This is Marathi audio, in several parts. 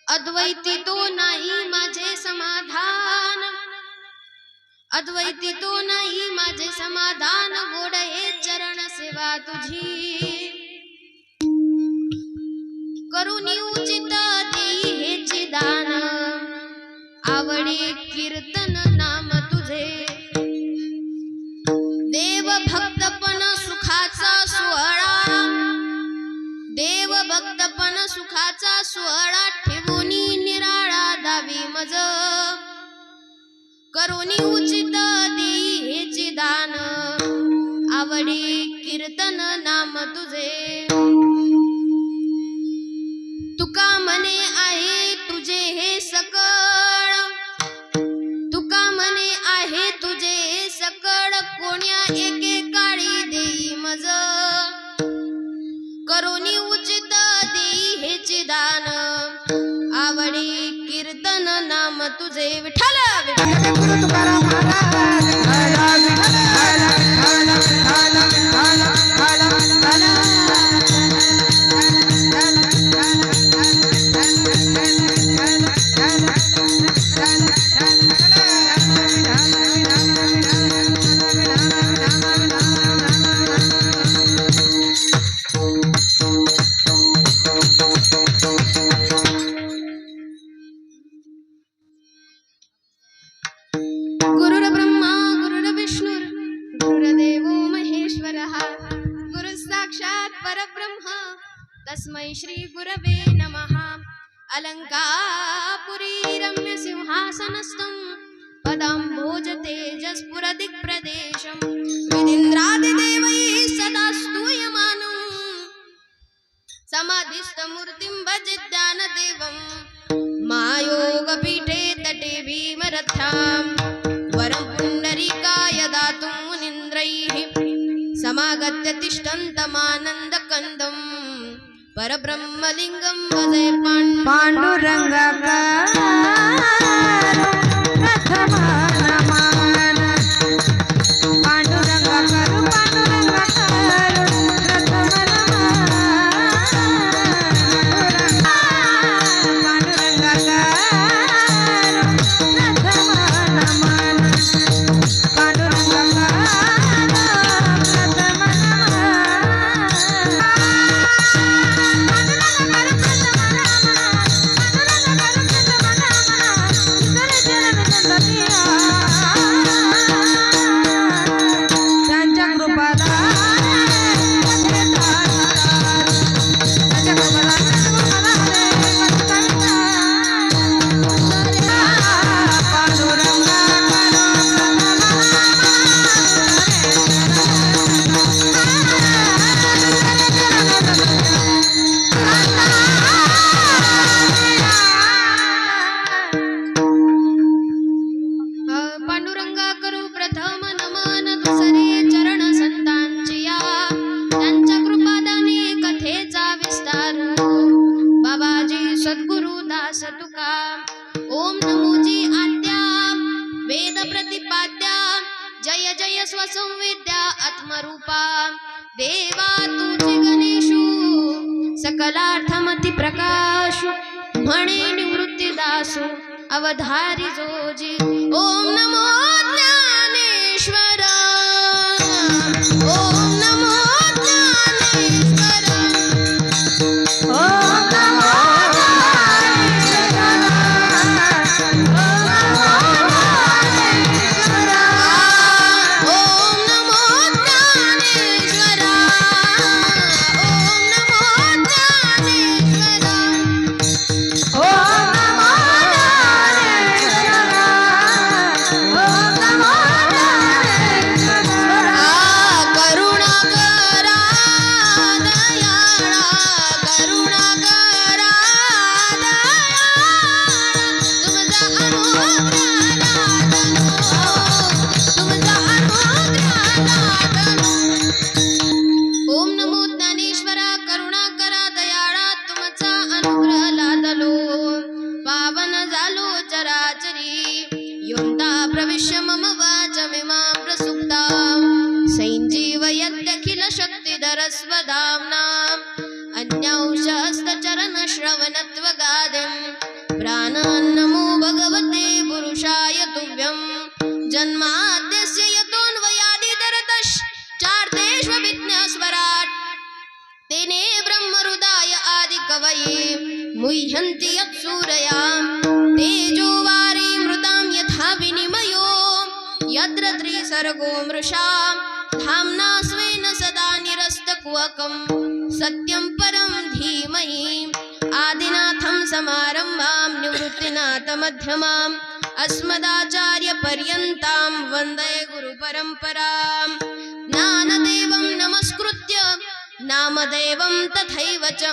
अद्वैती तो नाही माझे समाधान, अद्वैती तो नाही माझे समाधान, गोड हे चरण सेवा तुझी। करुणी उचित देई हेचे दान, आवडे कीर्तन नाम तुझे। देव भक्तपण सुखाचा सोहळा, देव भक्तपण सुखाचा सोहळा, ठेवोनी निराळा दावी मज। करुणी उचित देई हेचे दान, आवडे कीर्तन नाम तुझे। तुका मने आहे तुझे हे सकळ, तुका मने आहे तुझे हे सकळ, कोण्या एके काळी देई मज। करुणी उचित देई हेचे दान, आवडे कीर्तन नाम तुझे। विठ्ठल गुरु तुकाराम गुरुर्ब्रह्मा गुरुर्विष्णुर गुरुर्देवो महेश्वरः, गुरु साक्षात् परब्रह्म तस्मै श्री गुरवे नमः। अलंकापुरी रम्य सिंहासनस्थं पदाम्भोज तेजस्फुरदिक्प्रदेशं, विदिन्द्रादिदेवैः सदा स्तूयमानं, समाधिस्थमूर्तिं भजे ध्यानदेवं। मायोगपीठे तटे भीमरथ्यां, वरं पुण्डरीकाय दातुं मुनीन्द्रैः, समागत्य तिष्ठन्तमानन्दकन्दं, परब्रह्मलिङ्गं भजे पाण्डुरङ्गाकारो प्रथमः नमः। पाण्डुरङ्गाकारो पाण्डुरङ्गाकारो प्रथमः नमः। पाण्डुरङ्गाकारो प्रथमः नमः। पाण्डुरङ्गाकारो प्रथमः पांडुरंगा करू प्रथम नमन, दुसरे चरण संतांचिया, त्यांच्या कृपादानी कथेचा विस्तार। बाबाजी सद्गुरु दास तुका, ओम नमोजी आद्या वेद प्रतिपाद्या, जय जय स्वसंवेद्या आत्मरूपा। देवा तुझे गणेशू सकलार्थमती प्रकाशु, म्हणे निवृत्ती दासु अवधारी जोजी। ओम नमो ज्ञानेश्वर, ओम नमो ज्ञानेश्वर, ओम नमो ज्ञानेश्वर, ओम नमो ज्ञानेश्वर, ओम नमो ज्ञानेश्वर, ओम नमो ज्ञानेश्वर, ओम नमो ज्ञानेश्वर। करुणाकरा दयाळा, करुणाकरा दयाळा, तुमचा अनुग्रह तुमचा अनुग्रह। ओम नमो ज्ञानेश्वरा, करुणाकरा दयाळा, तुमचा अनुग्रह लादलो, पावन झालो चराचरी। योंता प्रविश्य मम वाचमिमां प्रसुप्ता, संजीवयत्यखिल शक्तिधर स्वधाम्ना। अन्यांशस्तचरण श्रवणत्वगादिं प्राणन्नमो भगवते पुरुषाय तुभ्यं जन्माद्यस्य यतोऽन्वयादितरतश्चार्थेष्वभिज्ञस्वराट् तेने ब्रह्महृदाय आदिकवये मुह्यन्ति यत्सूरयां तेजो वारिमृतां यथा विनिमयो यत्र त्रिसर्गो मृषा धाम्ना स्वेन सदा निरस्तकुहकं सत्यं परं धीमहि आदिनाथं समारम्भां निवृत्तिनाथमध्यमाम् अस्मदाचार्यपर्यन्तां वन्दे गुरुपरम्परां ज्ञानदेवं नमस्कृत्य नामदेवं तथैव च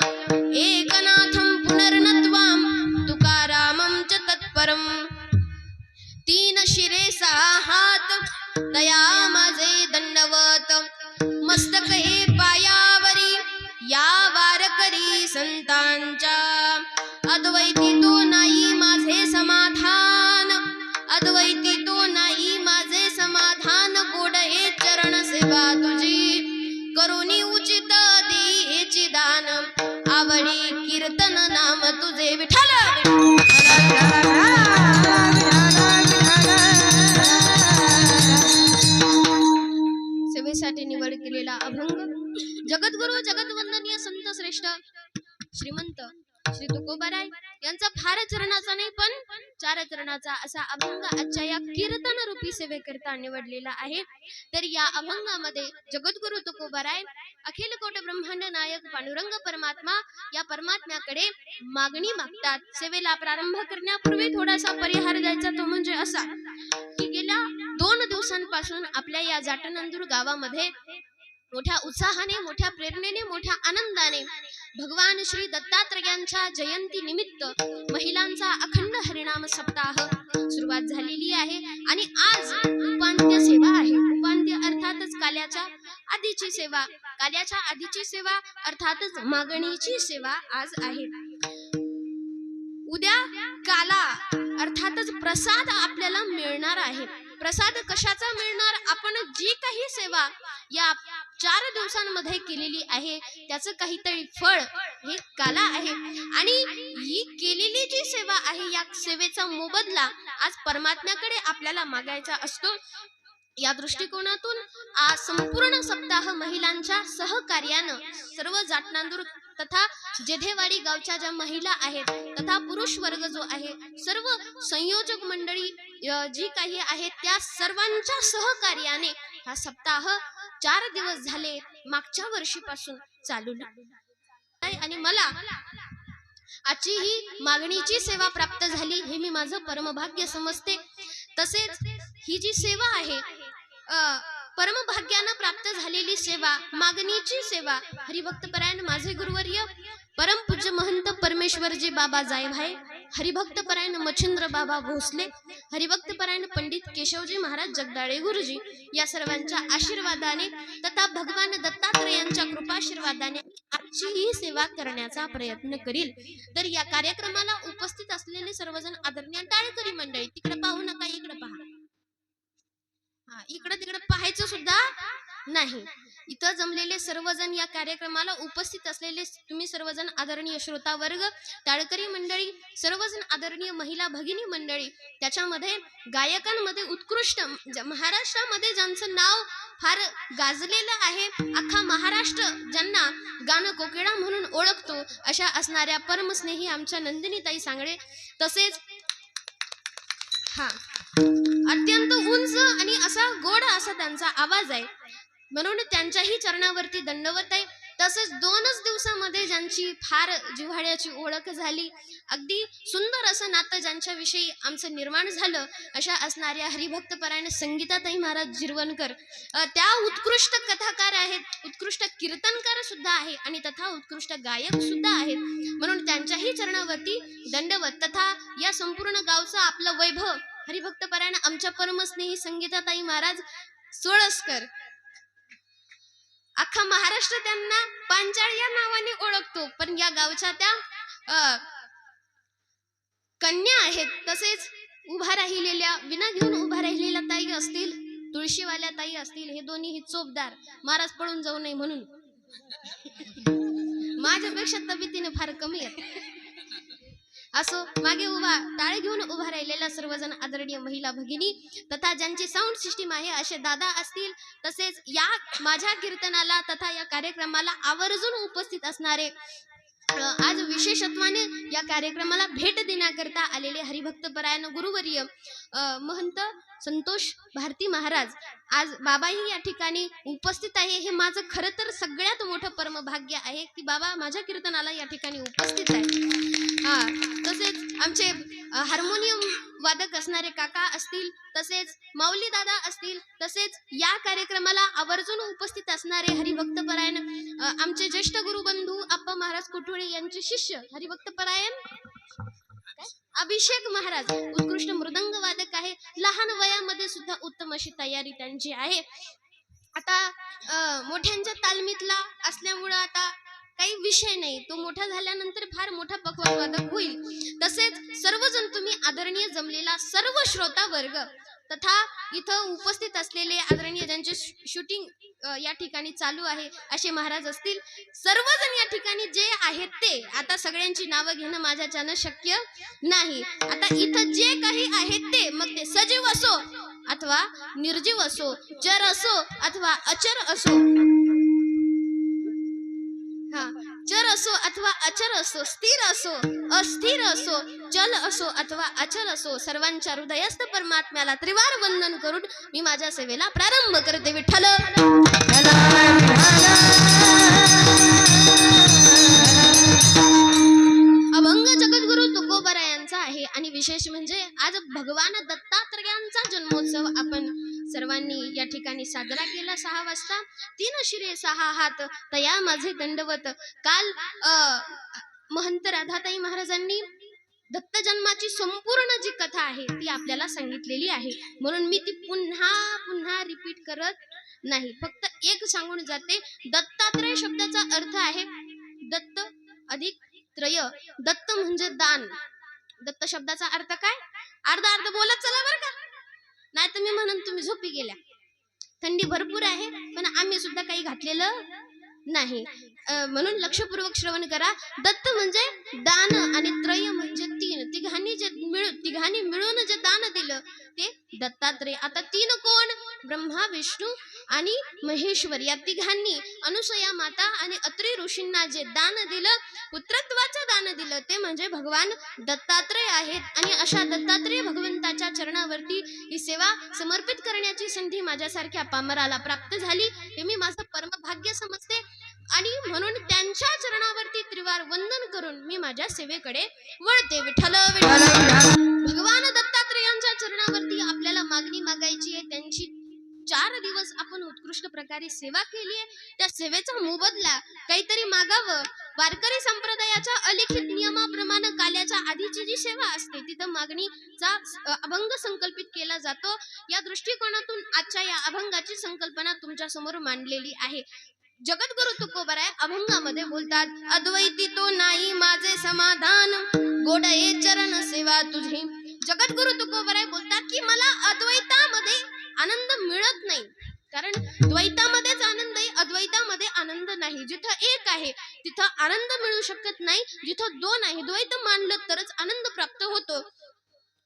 एकनाथं पुनर्नत्वां तुकारामं च तत्परम् तीन शिरे सहा हात दया माझे दंडवत मस्तक हे पायावरी या वारकरी संतांच्या अद्वैती तो नाही माझे समाधान अद्वैती तो नाही माझे समाधान गोड हे चरण सेवा तुझी करुणी उचित देची दान आवडी कीर्तन नाम तुझे विठ्ठल सेवेसाठी निवड केलेला अभंग जगद्गुरु जगतवंदनीय संत श्रेष्ठ श्रीमंत श्री तुकोबाराय यांचा फार चरणाचा नाही पण चार चरणाचा असा अभंग आजच्या या कीर्तन रूपी सेवेकरता निवडलेला आहे. तर या अभंगामध्ये जगद्गुरु तुकोबाराय अखिल कोट ब्रह्मांड नायक पांडुरंग परमात्मा या परमात्म्याकडे मागणी मागतात. सेवेला प्रारंभ करण्यापूर्वी थोडासा परिहार द्यायचा तो म्हणजे असा की गेल्या 2 दिवसांपासून आपल्या या जाटनंदूर गावामध्ये मोठ्या उत्साहाने मोठ्या प्रेरणेने मोठ्या आनंदाने भगवान श्री दत्तात्रयांच्या जयंती निमित्त महिलांचा अखंड हरिनाम सप्ताह सुरुवात झालेली आहे आणि आज उपांत्य सेवा आहे. उपांत्य अर्थातच काल्याच्या आधीची सेवा, काल्याच्या आधीची सेवा अर्थातच मागणीची सेवा आज आहे. उद्या काला अर्थातच प्रसाद आपल्याला मिळणार आहे. प्रसाद कशाचा मिळणार? आपण जी काही सेवा या 4 दिवसांमध्ये केलेली आहे त्याचं काहीतरी फळ हे काला आहे आणि ही केलेली जी सेवा आहे या सेवेचा मोबदला आज परमात्म्याकडे आपल्याला मागायचा असतो. या दृष्टिकोनातून आज संपूर्ण सप्ताह महिलांच्या सहकार्यानं सर्व जाटनांदूर तथा जेधेवाडी गावच्या ज्या महिला आहेत तथा पुरुष वर्ग जो आहे सर्व संयोजक मंडळी जी काही आहेत त्या सर्वांच्या सहकार्याने हा सप्ताह 4 दिवस झाले मागच्या वर्षीपासून चालू आहे आणि मला आजची ही मागणीची सेवा प्राप्त झाली हे मी माझं परमभाग्य समजते. तसेच ही जी सेवा आहे परमभाग्यानं प्राप्त झालेली सेवा मागणीची सेवा हरिभक्तपरायण माझे गुरुवर्य परमपूज्य महंत परमेश्वरजी बाबा जायभाई हरिभक्तपरायण मच्छिंद्र बाबा भोसले हरिभक्तपरायण पंडित केशवजी महाराज जगदाळे गुरुजी या सर्वांच्या आशीर्वादाने तथा भगवान दत्तात्रयांच्या कृपाशीर्वादाने आजची ही सेवा करण्याचा प्रयत्न करील. तर या कार्यक्रमाला उपस्थित असलेले सर्वजण आदरणीय टाळकरी मंडळी तिकडे पाहू नका, इकडे पहा. इकडे तिकडे पाहायचं सुद्धा नाही. इथं जमलेले सर्वजण या कार्यक्रमाला उपस्थित असलेले तुम्ही सर्वजण आदरणीय श्रोता वर्ग टाळकरी मंडळी सर्वजण आदरणीय महिला भगिनी मंडळी त्याच्यामध्ये गायकांमध्ये उत्कृष्ट महाराष्ट्रामध्ये ज्यांचं नाव फार गाजलेलं आहे अख्खा महाराष्ट्र ज्यांना गाणं कोकिळा म्हणून ओळखतो अशा असणाऱ्या परमस्नेही आमच्या नंदिनीताई सांगडे तसेच अत्यंत उंच आणि असा गोड असा त्यांचा आवाज आहे म्हणून त्यांच्याही चरणावरती दंडवत आहे. तसेच 2च दिवसामध्ये ज्यांची फार जिव्हाळ्याची ओळख झाली अगदी सुंदर असं नातं ज्यांच्याविषयी आमचं निर्माण झालं अशा असणाऱ्या हरिभक्तपरायण संगीताताई महाराज जिरवणकर त्या उत्कृष्ट कथाकार आहेत, उत्कृष्ट कीर्तनकार सुद्धा आहे आणि तथा उत्कृष्ट गायक सुद्धा आहेत म्हणून त्यांच्याही चरणावरती दंडवत तथा या संपूर्ण गावचं आपलं वैभव हरिभक्तपरायण आमच्या परमस्नेही संगीताताई महाराज सोळसकर अख्खा महाराष्ट्र त्यांना पांचाळ या नावाने ओळखतो पण या गावच्या त्या कन्या आहेत. तसेच उभा राहिलेल्या विना घेऊन उभा राहिलेल्या ताई असतील तुळशीवाल्या ताई असतील हे दोन्ही चोपदार महाराज पळून जाऊ नये म्हणून माझ्यापेक्षा तब्येतीने फार कमी आहेत असो मागे उभा टाळे घेऊन उभा राहिलेल्या सर्वजण आदरणीय महिला भगिनी तथा ज्यांची साऊंड सिस्टीम आहे असे दादा असतील, तसेच या माझ्या कीर्तनाला तथा या कार्यक्रमाला आवर्जून उपस्थित असणारे आज विशेषत्वाने या कार्यक्रमाला भेट देण्याकरता आलेले हरिभक्त परायण गुरुवर्य महंत संतोष भारती महाराज, आज बाबाही या ठिकाणी उपस्थित आहे. हे माझं खरं तर सगळ्यात मोठं परमभाग्य आहे की बाबा माझ्या कीर्तनाला या ठिकाणी उपस्थित आहे. तसेच आमचे हार्मोनियम वादक असणारे काका असतील, तसेच माऊली दादा असतील, तसेच या कार्यक्रमाला आवर्जून उपस्थित असणारे हरिभक्त परायण आमचे ज्येष्ठ गुरुबंधू आप्पा महाराज कुठोळे यांचे शिष्य हरिभक्त परायण अभिषेक महाराज उत्कृष्ट मृदंग वादक आहे. लहान वयामध्ये सुद्धा उत्तम अशी तयारी त्यांची आहे. आता मोठ्यांच्या तालमीतला असल्यामुळं आता काही विषय नाही, तो मोठा झाल्यानंतर फार मोठा पक्वान वादक होईल. तसेच सर्वजण तुम्ही आदरणीय जमलेला सर्व श्रोता वर्ग तथा इथं उपस्थित असलेले आदरणीय ज्यांचे शूटिंग या ठिकाणी चालू आहे असे महाराज असतील, सर्वजण या ठिकाणी जे आहेत ते आता सगळ्यांची नावं घेणं माझ्याच्यानं शक्य नाही. आता इथं जे काही आहेत ते मग ते सजीव असो अथवा निर्जीव असो, चर असो अथवा अचर असो, चर असो अथवा अचर असो, स्थिर असो अस्थिर असो, चल असो अथवा अचल असो, सर्वांच्या हृदयस्थ परमात्म्याला त्रिवार वंदन करून मी माझ्या सेवेला प्रारंभ करते. विठ्ठल अभंग जगद्गुरु तुकोबरा यांचा आहे आणि विशेष म्हणजे आज भगवान दत्तात्रयांचा जन्मोत्सव आपण सर्वांनी या ठिकाणी साजरा केला. 6 वाजता 3 शिरे 6 हात तया माझे दंडवत. काल महंत राधाताई महाराजांनी दत्त जन्माची संपूर्ण जी कथा आहे ती आपल्याला सांगितलेली आहे, म्हणून मी ती पुन्हा रिपीट करत नाही. फक्त एक सांगून जाते. दत्तात्रय शब्दाचा अर्थ आहे दत्त अधिक त्रय. दत्त म्हणजे दान. दत्त शब्दाचा अर्थ काय? अर्धा बोलत चला बरं का, नाही तर मी म्हणून तुम्ही झोपी गेल्या. थंडी भरपूर आहे पण आम्ही सुद्धा काही घातलेलं नाही, म्हणून लक्षपूर्वक श्रवण करा. दत्त म्हणजे दान आणि त्रय म्हणजे 3. तिघांनी मिळून जे दान दिलं ते दत्तात्रय. आता 3 कोण? ब्रह्मा विष्णू आणि महेश्वर या तिघांनी अनुसया माता आणि अत्री ऋषींना जे दान दिलं, पुत्रत्वाचं दान दिलं, ते म्हणजे भगवान दत्तात्रय आहेत. आणि अशा दत्तात्रय भगवंताच्या चरणावरती ही सेवा समर्पित करण्याची संधी माझ्यासारख्या पामराला प्राप्त झाली, हे मी माझं परमभाग्य समजते. आणि म्हणून त्यांच्या चरणावरती त्रिवार वंदन करून मी माझ्या सेवेकडे वळते. विठ्ठल भगवान दत्तात्रयांच्या चरणावरती आपल्याला मागणी मागायची आहे. त्यांची 4 दिवस आपण उत्कृष्ट प्रकारे सेवा केली आहे, त्या सेवेचा मोबदला काहीतरी मागावं. वारकरी संप्रदायाच्या अलिखित नियमाप्रमाणे काल्याच्या आधीची जी सेवा असते तिथं मागणीचा अभंग संकल्पित केला जातो. या दृष्टिकोनातून आजच्या या अभंगाची संकल्पना तुमच्या समोर मांडलेली आहे. जगद्गुरु तुकोबराय अभंगामध्ये बोलतात, अद्वैती तो नाही माझे समाधान, गोडये चरण सेवा तुझी. जगद्गुरु तुकोबराय बोलतात की मला अद्वैतामध्ये आनंद मिळत नाही, कारण द्वैतामध्येच आनंद आहे, अद्वैतामध्ये आनंद नाही. जिथं एक आहे तिथं आनंद मिळू शकत नाही, जिथं 2 आहे द्वैत मानलं तरच आनंद प्राप्त होतो.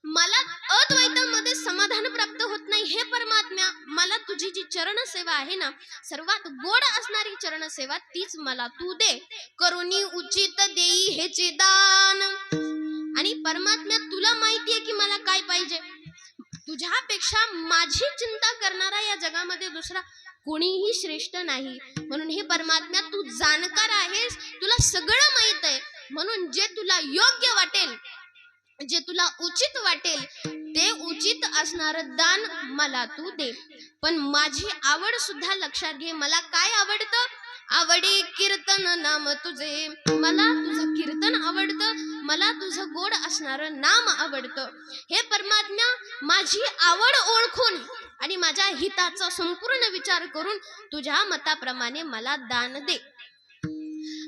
मला अद्वैतामध्ये समाधान प्राप्त होत नाही. हे परमात्म्या, मला तुझी जी चरण सेवा आहे ना, सर्वात गोड असणारी चरण सेवा तीच मला तू दे. करुणी उचित देई हेचे दान. आणि परमात्म्या तुला माहितीये की मला काय पाहिजे. तुझ्यापेक्षा माझी चिंता करणारा या जगामध्ये दुसरा कोणीही श्रेष्ठ नाही. म्हणून हे परमात्म्या तू जाणकार आहेस, तुला सगळं माहित आहे. म्हणून जे तुला योग्य वाटेल, जे तुला उचित वाटेल, ते उचित असणार दान मला तू दे. पण माझी आवड सुद्धा लक्षात घे. मला काय आवडतं? आवडे कीर्तन नाम तुझे. मला तुझं कीर्तन आवडतं, मला तुझं गोड असणारं नाम आवडतं. हे परमात्म्या, माझी आवड ओळखून आणि माझ्या हिताचा संपूर्ण विचार करून तुझ्या मताप्रमाणे मला दान दे.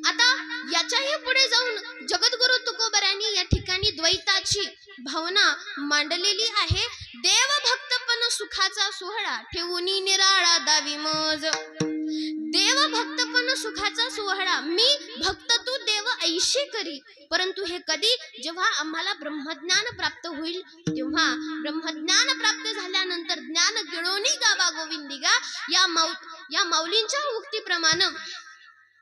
आता याच्याही पुढे जाऊन जगद्गुरु तुकोबरायांनी या ठिकाणी द्वैताची भावना मांडलेली आहे. देव भक्तपण सुखाचा सोहळा ठेवून निराळा दावी मज. देव भक्तपण सुखाचा सोहळा. मी भक्त तू देव ऐशी करी, परंतु हे कधी, जेव्हा आम्हाला ब्रह्मज्ञान प्राप्त होईल तेव्हा. ब्रह्मज्ञान प्राप्त झाल्यानंतर ज्ञान गिळोनी गावा गोविंदिगा या माऊलींच्या उक्तीप्रमाणे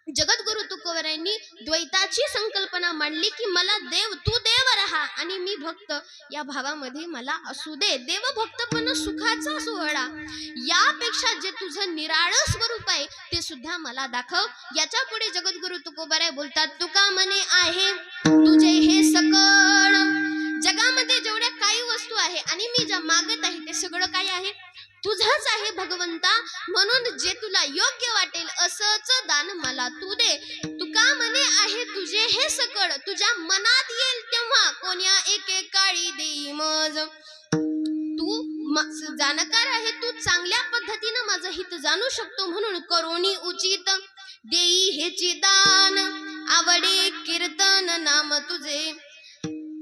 जगद्गुरु तुकोबरायांनी द्वैताची संकल्पना मांडली की मला देव, तू देव राहा आणि मी भक्त, या भावामध्ये मला असू दे. देव भक्तपण सुखाचा सोहळा, यापेक्षा जे तुझं निराळं स्वरूप आहे ते सुद्धा मला दाखव. याच्या पुढे जगद्गुरु तुकोबराय बोलतात, तुका मने आहे तुझे हे सकळ. जगामध्ये जेवढ्या काही वस्तू आहे आणि मी ज्या मागत आहे ते सगळं काय आहे, तुझंच आहे भगवंता. म्हणून जे तुला योग्य वाटेल असंच दान मला तू दे. तुका मने आहे तुझे हे सकळ, तुझ्या मनात येईल तेव्हा कोण्या एके काळी देई मज. तू जाणकार आहे, तू चांगल्या पद्धतीनं माझं हित जाणू शकतो, म्हणून करोनी उचित देई हेचे दान. आवडे कीर्तन नाम तुझे,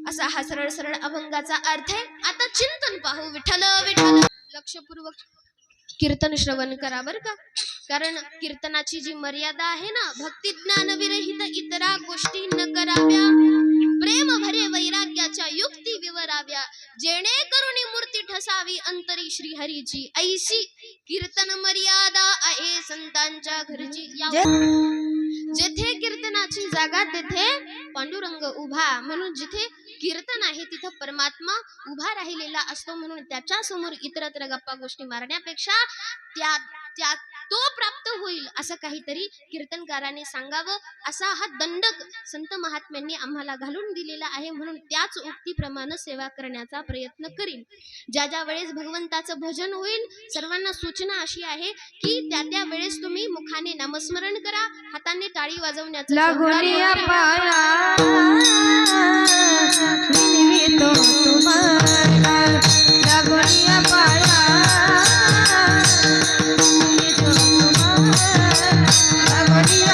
असा हा सरळ सरळ अभंगाचा अर्थ आहे. आता चिंतन पाहू. विठ्ठल विठ्ठल लक्षपूर्वक कीर्तन श्रवण करा बर का, कारण कीर्तनाची जी मर्यादा आहे ना, भक्ती ज्ञान विरहित इतरा गोष्टी न कराव्या, प्रेम भरे वैराग्याच्या युक्ती विवराव्या, जेणेकरून मूर्ती ठसावी अंतरी श्रीहरीची, ऐशी कीर्तन मर्यादा आहे संतांच्या घरची. जेथे कीर्तनाची जागा तेथे पांडुरंग उभा, म्हणून जिथे कीर्तन आहे तिथं परमात्मा उभा राहिलेला असतो. म्हणून त्याच्या समोर इतरत्र गप्पा गोष्टी मारण्यापेक्षा त्या तो प्राप्त होईल असं काहीतरी कीर्तनकाराने सांगावं, असा हा दंडक संत महात्म्यांनी आम्हाला घालून दिलेला आहे. म्हणून त्याच उक्तीप्रमाणे सेवा करण्याचा प्रयत्न करील. ज्या ज्या वेळेस भगवंताचं भजन होईल, सर्वांना सूचना अशी आहे की त्या त्या वेळेस तुम्ही मुखाने नामस्मरण करा, हाताने टाळी वाजवण्याचं लागोनिया पाया विनवितो तुम्हाला, लागोनिया पाया विनवितो तुम्हाला, लागोनिया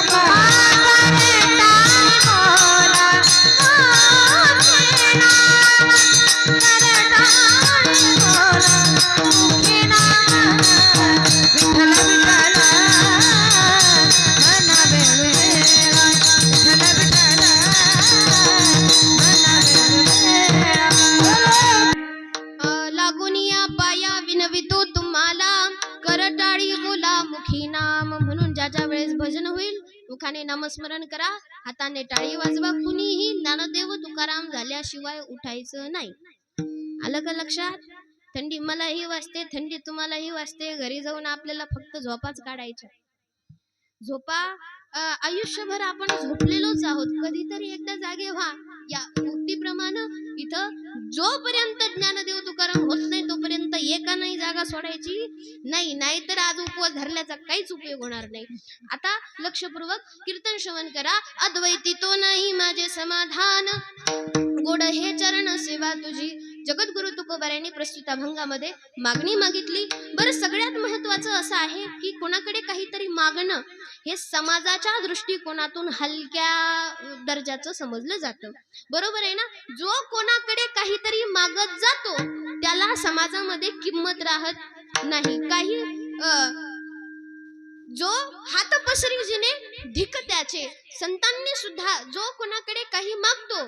लागोनिया पाया विनवितो तुम्हाला, करटाळी बोला मुखी नाम. म्हणून ज्या ज्या वेळेस भजन होईल मुखाने नामस्मरण करा, हाताने टाळी वाजवा. कुणीही ज्ञानदेव तुकाराम झाल्याशिवाय उठायचं नाही. आलं का लक्षात? थंडी मलाही वाजते, थंडी तुम्हालाही वाजते. घरी जाऊन आपल्याला फक्त झोपाच काढायच्या. झोपा आयुष्यभर आपण झोपलेलोच आहोत, कधीतरी एकदा जागे व्हा. या उक्तीप्रमाणे इथं जोपर्यंत ज्ञानदेव तुकाराम होत नाही तोपर्यंत एका नाही जागा सोडायची नाही, नाहीतर आज उपवास धरल्याचा काहीच उपयोग होणार नाही. आता लक्षपूर्वक कीर्तन श्रवण करा. अद्वैती तो नाही माझे समाधान, गोड हे चरण सेवा तुझी. जगद्गुरु तुकोबरायांनी प्रस्तुत अभंगामध्ये मागणी मागितली. बरं, सगळ्यात महत्वाचं असं आहे की कोणाकडे काहीतरी मागणं हे समाजाच्या दृष्टिकोनातून हलक्या दर्जाचं समजलं जातं. बरोबर आहे ना? जो कोणाकडे काहीतरी मागत जातो त्याला समाजामध्ये किंमत राहत नाही. काही जो हात पसरीजीने धिक त्याचे, संतांनी सुद्धा जो कोणाकडे काही मागतो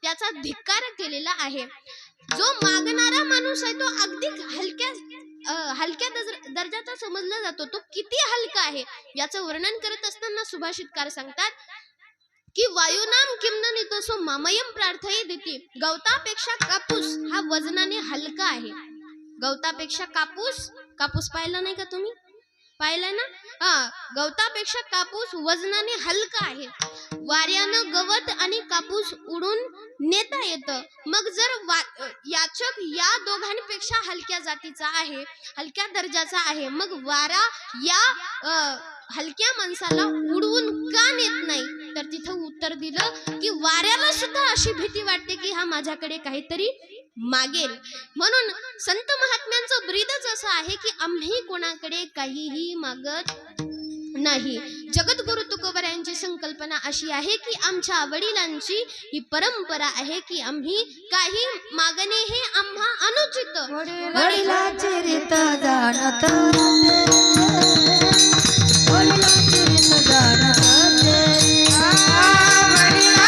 त्याचा धिक्कार केलेला आहे. जो मागणारा माणूस आहे तो अगदी हलक्या दर्जाचा समजला जातो. तो किती हलका आहे याचं वर्णन करत असताना सुभाषितकार सांगतात की वायुनाम किमन नितसो मामयम प्रार्थये देते. गवतापेक्षा कापूस हा वजनाने हलका आहे. गवतापेक्षा कापूस पाहिला नाही का तुम्ही? पाहिलं ना? गवतापेक्षा कापूस वजनाने हलका आहे. वाऱ्यानं गवत आणि कापूस उडून नेता येतं. मग जर याचक या दोघांपेक्षा हलक्या जातीचा आहे, हलक्या दर्जाचा आहे, मग वारा या हलक्या माणसाला उडवून का नेत नाही? तर तिथं उत्तर दिलं की वाऱ्याला सुद्धा अशी भीती वाटते की हा माझ्याकडे काहीतरी मागेल. म्हणून संत महात्म्यांचं ब्रीदच असं आहे की आम्ही कोणाकडे काहीही मागत नाही. जगद्गुरु तुकोबरायांची संकल्पना अशी आहे की आमच्या वडिलांची ही परंपरा आहे की आम्ही काही मागणे हे आम्हा अनुचित. वडिलांची रीत जाणत, वडिलांची रीत जाणत, वडिलांची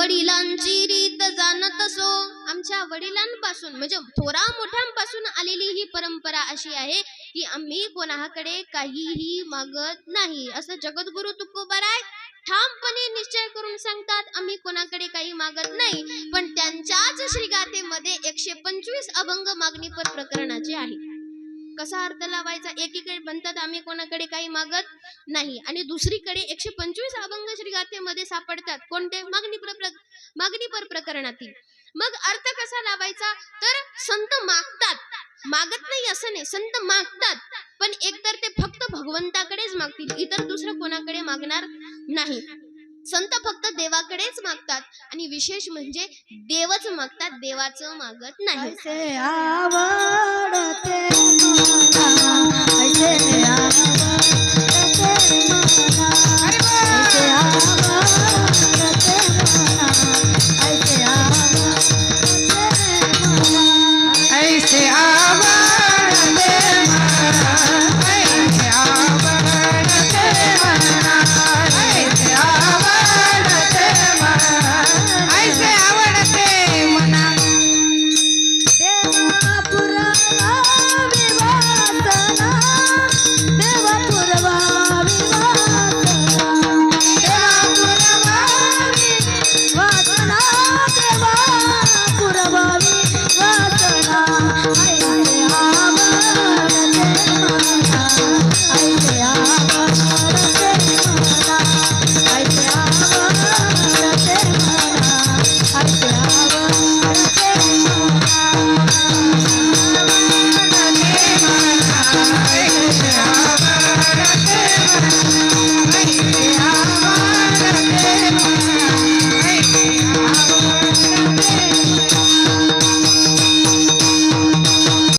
वडिलांची रीत जाणत असो. आमच्या वडिलांपासून म्हणजे थोरा मोठ्यांपासून आलेली ही परंपरा अशी आहे की आम्ही कोणाकडे काहीही मागत नाही. असं जगद्गुरु तुकोबाराय ठामपणे निश्चय करून सांगतात, आम्ही कोणाकडे काही मागत नाही. पण त्यांच्याच श्रीगाथेमध्ये 125 अभंग मागणी पर प्रकरणाचे आहे. कसा अर्थ लावायचा? एकीकडे म्हणतात आम्ही कोणाकडे काही मागत नाही आणि दुसरीकडे 125 अभंग श्रीगाथेमध्ये सापडतात. कोणते? मागणी पर प्रकरणातील. मग अर्थ कसा लावायचा? तर संत मागतात, मागत नाही असं नाही, संत मागतात, पण एकतर ते फक्त भगवंताकडेच मागतील, इतर दुसरं कोणाकडे मागणार नाही. संत फक्त देवाकडेच मागतात आणि विशेष म्हणजे देवच मागतात, देवाचं मागत नाही. ऐसे आवडते मला, ऐसे आवडते मला.